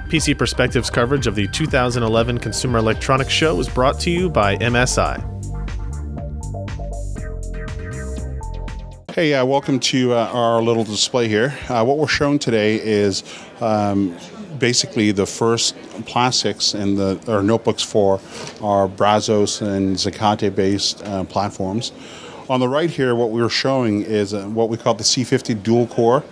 PC Perspective's coverage of the 2011 Consumer Electronics Show is brought to you by MSI. Hey, welcome to our little display here. What we're showing today is basically the first plastics and our notebooks for our Brazos and Zacate-based platforms. On the right here, what we're showing is what we call the C50 dual-core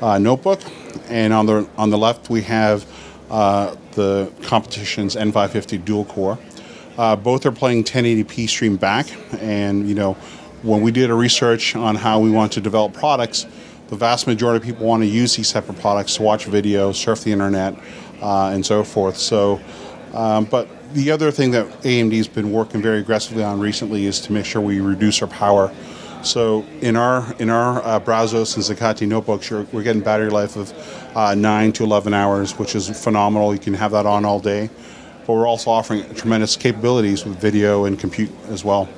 notebook, and on the left we have the competition's N550 dual-core. Both are playing 1080p stream back, and when we did a research on how we want to develop products, the vast majority of people want to use these type of products to watch video, surf the internet, and so forth. So, but the other thing that AMD's been working very aggressively on recently is to make sure we reduce our power. So in our Brazos and Zacate notebooks, we're getting battery life of 9 to 11 hours, which is phenomenal. You can have that on all day. But we're also offering tremendous capabilities with video and compute as well.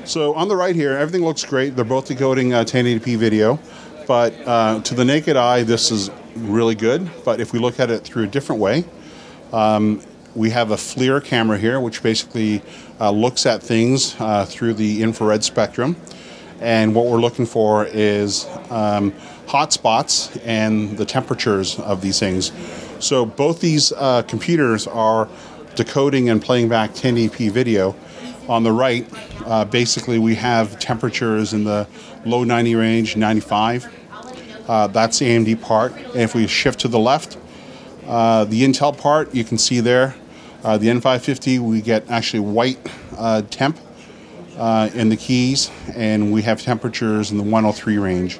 So on the right here, everything looks great. They're both decoding 1080p video, but to the naked eye, this is really good. But if we look at it through a different way, we have a FLIR camera here, which basically looks at things through the infrared spectrum. And what we're looking for is hot spots and the temperatures of these things. So both these computers are decoding and playing back 1080p video. On the right, basically we have temperatures in the low 90 range, 95. That's the AMD part. And if we shift to the left, the Intel part, you can see there, the N550, we get actually white temp in the keys, and we have temperatures in the 103 range.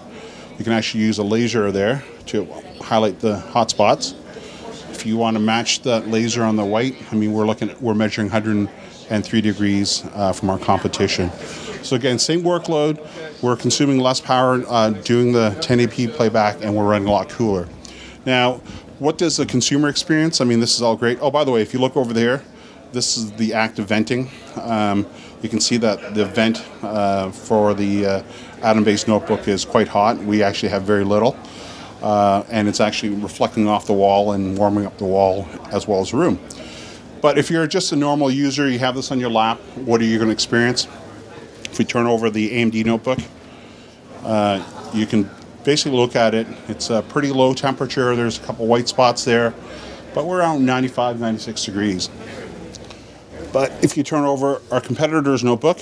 You can actually use a laser there to highlight the hot spots. If you want to match that laser on the white, we're measuring 103 degrees from our competition. So again, same workload, we're consuming less power doing the 1080p playback, and we're running a lot cooler. Now, what does the consumer experience? This is all great. Oh, by the way, if you look over there, this is the active venting. You can see that the vent for the Atom-based notebook is quite hot. We actually have very little, and it's actually reflecting off the wall and warming up the wall as well as the room. But if you're just a normal user, you have this on your lap, what are you going to experience? If we turn over the AMD notebook, you can basically look at it. It's a pretty low temperature. There's a couple white spots there, but we're around 95, 96 degrees. But if you turn over our competitor's notebook,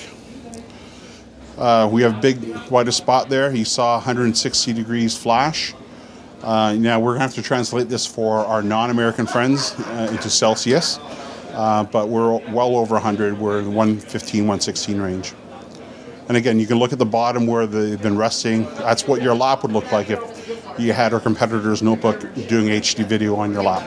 we have a big whitest spot there. You saw 160 degrees flash. Now we're going to have to translate this for our non-American friends into Celsius, but we're well over 100. We're in the 115, 116 range. And again, you can look at the bottom where they've been resting. That's what your lap would look like if you had our competitor's notebook doing HD video on your lap.